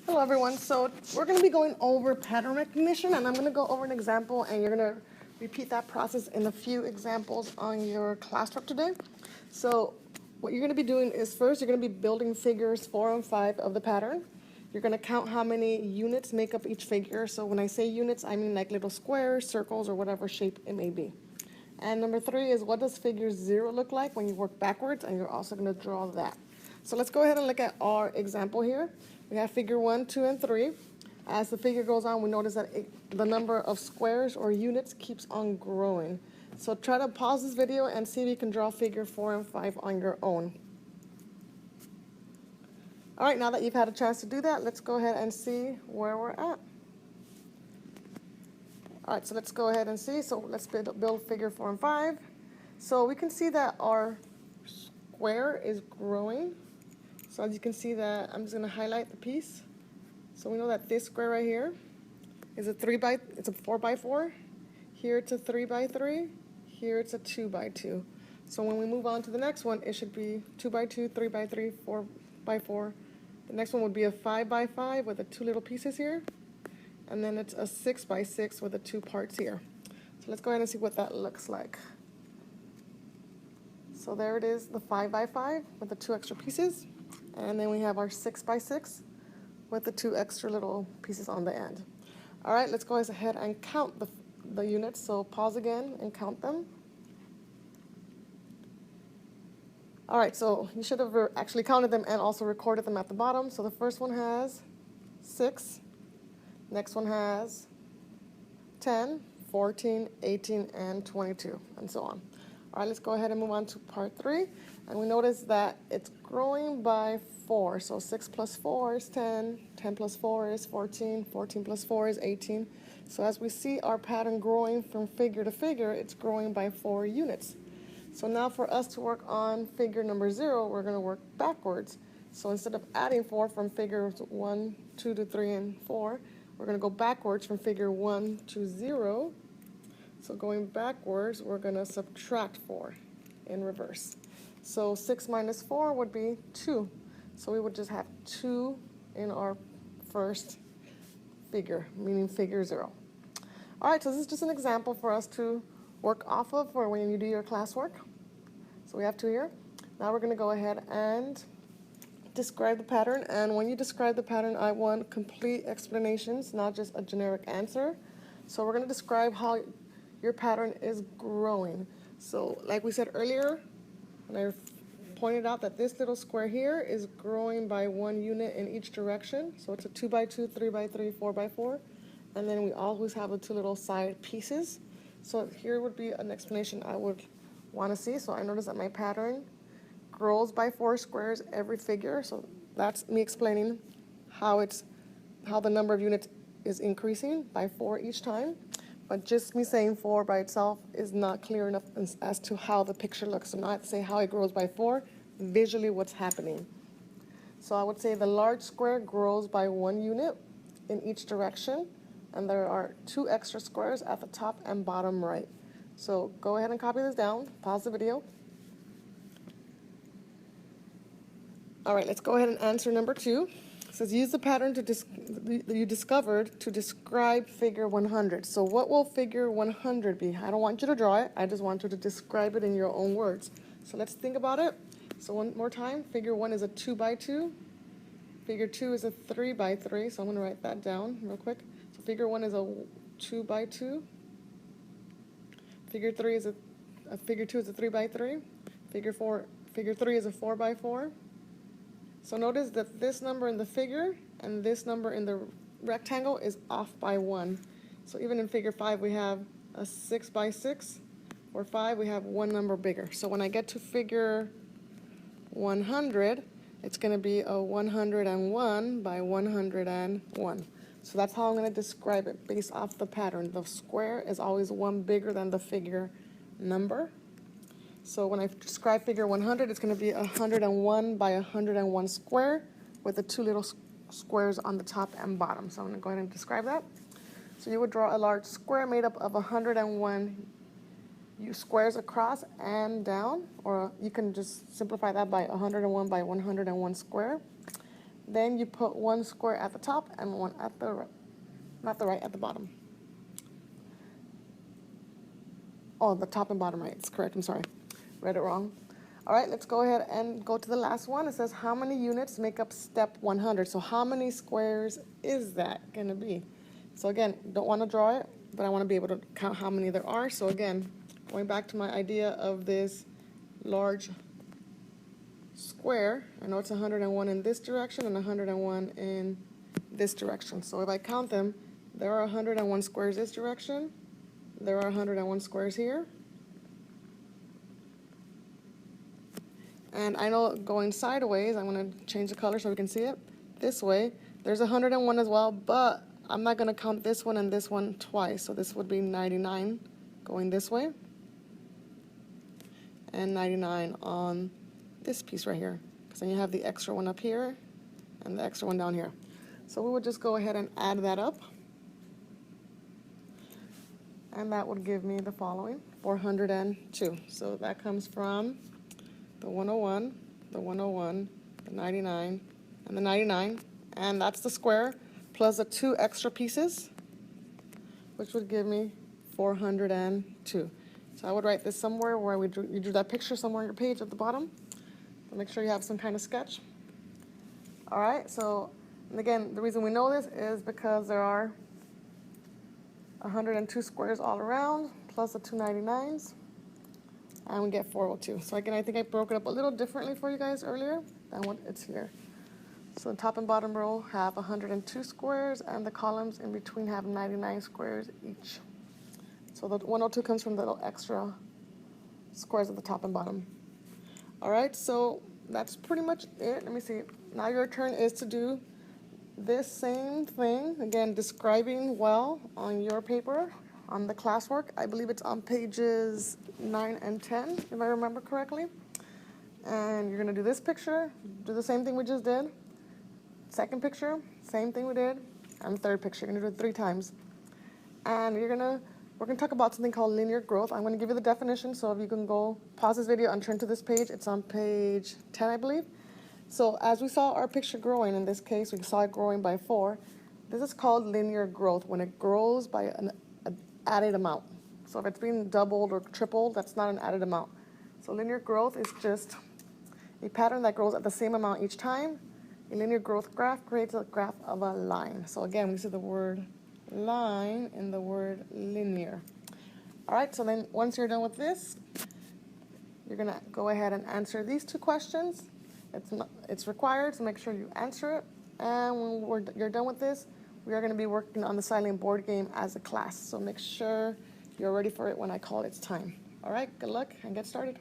Hello everyone, so we're going to be going over pattern recognition, and I'm going to go over an example and you're going to repeat that process in a few examples on your classwork today. So what you're going to be doing is first you're going to be building figures 4 and 5 of the pattern. You're going to count how many units make up each figure. So when I say units, I mean like little squares, circles, or whatever shape it may be. And number 3 is what does figure 0 look like when you work backwards, and you're also going to draw that. So let's go ahead and look at our example here. We have figure 1, 2, and 3. As the figure goes on, we notice that the number of squares or units keeps on growing. So try to pause this video and see if you can draw figure 4 and 5 on your own. All right, now that you've had a chance to do that, let's go ahead and see where we're at. All right, so let's go ahead and see. So let's build figure 4 and 5. So we can see that our square is growing. So as you can see that, I'm just going to highlight the piece. So we know that this square right here is it's a 4 by 4. Here it's a 3 by 3. Here it's a 2 by 2. So when we move on to the next one, it should be 2 by 2, 3 by 3, 4 by 4. The next one would be a 5 by 5 with the 2 little pieces here. And then it's a 6 by 6 with the 2 parts here. So let's go ahead and see what that looks like. So there it is, the 5 by 5 with the 2 extra pieces. And then we have our 6 by 6 with the 2 extra little pieces on the end. All right, let's go ahead and count the units. So pause again and count them. All right, so you should have actually counted them and also recorded them at the bottom. So the first one has 6. Next one has 10, 14, 18, and 22, and so on. All right, let's go ahead and move on to part 3. And we notice that it's growing by 4. So 6 plus 4 is 10, 10 plus 4 is 14, 14 plus 4 is 18. So as we see our pattern growing from figure to figure, it's growing by 4 units. So now for us to work on figure number 0, we're going to work backwards. So instead of adding 4 from figures 1, 2 to 3, and 4, we're going to go backwards from figure 1 to 0. So going backwards, we're going to subtract 4 in reverse. So 6 minus 4 would be 2. So we would just have 2 in our first figure, meaning figure 0. All right, so this is just an example for us to work off of for when you do your classwork. So we have 2 here. Now we're going to go ahead and describe the pattern. And when you describe the pattern, I want complete explanations, not just a generic answer. So we're going to describe how your pattern is growing. So like we said earlier, when I pointed out that this little square here is growing by 1 unit in each direction. So it's a 2 by 2, 3 by 3, 4 by 4. And then we always have the 2 little side pieces. So here would be an explanation I would want to see. So I notice that my pattern grows by 4 squares every figure. So that's me explaining how the number of units is increasing by 4 each time. But just me saying 4 by itself is not clear enough as to how the picture looks. So now I have to say how it grows by 4, visually what's happening. So I would say the large square grows by 1 unit in each direction, and there are 2 extra squares at the top and bottom right. So go ahead and copy this down, pause the video. All right, let's go ahead and answer number 2. It says use the pattern you discovered to describe figure 100. So what will figure 100 be? I don't want you to draw it. I just want you to describe it in your own words. So let's think about it. So one more time, figure 1 is a 2 by 2. Figure 2 is a 3 by 3. So I'm going to write that down real quick. So figure 1 is a 2 by 2. Figure 3 is figure 2 is a 3 by 3. Figure 3 is a 4 by 4. So notice that this number in the figure and this number in the rectangle is off by 1. So even in figure 5, we have a 6 by 6. For 5, we have 1 number bigger. So when I get to figure 100, it's going to be a 101 by 101. So that's how I'm going to describe it based off the pattern. The square is always 1 bigger than the figure number. So when I describe figure 100, it's going to be 101 by 101 square with the 2 little squares on the top and bottom. So I'm going to go ahead and describe that. So you would draw a large square made up of 101 squares across and down, or you can just simplify that by 101 by 101 square. Then you put one square at the top and one at the right, not the right, at the bottom. Oh, the top and bottom right, it's correct, I'm sorry. Read it wrong. All right, let's go ahead and go to the last one. It says how many units make up step 100? So how many squares is that gonna be? So again, don't wanna draw it, but I wanna be able to count how many there are. So again, going back to my idea of this large square, I know it's 101 in this direction and 101 in this direction. So if I count them, there are 101 squares this direction, there are 101 squares here. And I know going sideways, I'm going to change the color so we can see it. This way, there's 101 as well, but I'm not going to count this one and this one twice. So this would be 99 going this way, and 99 on this piece right here, because then you have the extra one up here and the extra one down here. So we would just go ahead and add that up, and that would give me the following, 402. So that comes from the 101, the 101, the 99, and the 99, and that's the square plus the 2 extra pieces, which would give me 402. So I would write this somewhere where you drew that picture somewhere on your page at the bottom. So make sure you have some kind of sketch. All right, so, and again, the reason we know this is because there are 102 squares all around, plus the 2 99s, and we get 402. So again, I think I broke it up a little differently for you guys earlier than what it's here. So the top and bottom row have 102 squares, and the columns in between have 99 squares each. So the 102 comes from the little extra squares at the top and bottom. All right, so that's pretty much it. Let me see. Now your turn is to do this same thing, again, describing well on your paper, on the classwork. I believe it's on pages 9 and 10, if I remember correctly. And you're gonna do this picture, do the same thing we just did. Second picture, same thing we did. And third picture, you're gonna do it 3 times. And we're gonna talk about something called linear growth. I'm gonna give you the definition, so if you can go pause this video and turn to this page. It's on page 10, I believe. So as we saw our picture growing, in this case, we saw it growing by 4. This is called linear growth, when it grows by an added amount. So if it's being doubled or tripled, that's not an added amount. So linear growth is just a pattern that grows at the same amount each time. A linear growth graph creates a graph of a line. So again, we see the word line in the word linear. All right, so then once you're done with this, you're gonna go ahead and answer these 2 questions. It's required, so make sure you answer it. And when you're done with this, we are gonna be working on the silent board game as a class. So make sure you're ready for it when I call it's time. All right, good luck and get started.